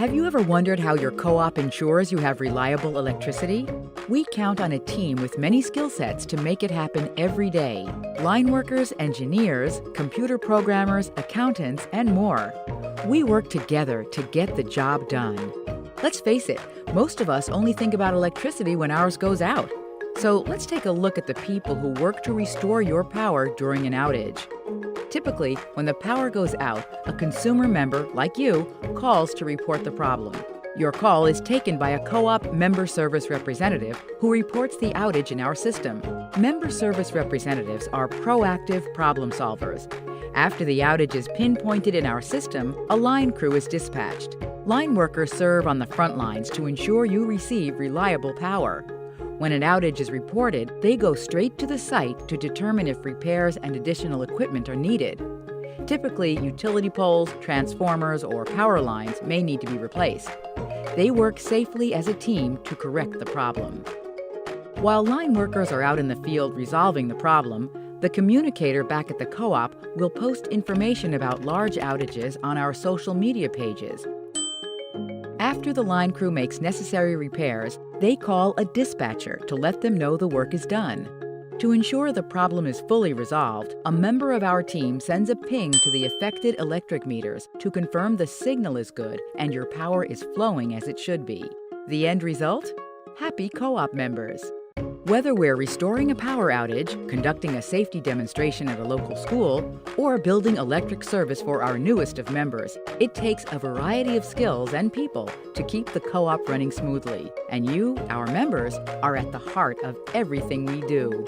Have you ever wondered how your co-op ensures you have reliable electricity? We count on a team with many skill sets to make it happen every day. Line workers, engineers, computer programmers, accountants, and more. We work together to get the job done. Let's face it, most of us only think about electricity when ours goes out. So let's take a look at the people who work to restore your power during an outage. Typically, when the power goes out, a consumer member, like you, calls to report the problem. Your call is taken by a co-op member service representative who reports the outage in our system. Member service representatives are proactive problem solvers. After the outage is pinpointed in our system, a line crew is dispatched. Line workers serve on the front lines to ensure you receive reliable power. When an outage is reported, they go straight to the site to determine if repairs and additional equipment are needed. Typically, utility poles, transformers, or power lines may need to be replaced. They work safely as a team to correct the problem. While line workers are out in the field resolving the problem, the communicator back at the co-op will post information about large outages on our social media pages. After the line crew makes necessary repairs, they call a dispatcher to let them know the work is done. To ensure the problem is fully resolved, a member of our team sends a ping to the affected electric meters to confirm the signal is good and your power is flowing as it should be. The end result? Happy co-op members. Whether we're restoring a power outage, conducting a safety demonstration at a local school, or building electric service for our newest of members, it takes a variety of skills and people to keep the co-op running smoothly. And you, our members, are at the heart of everything we do.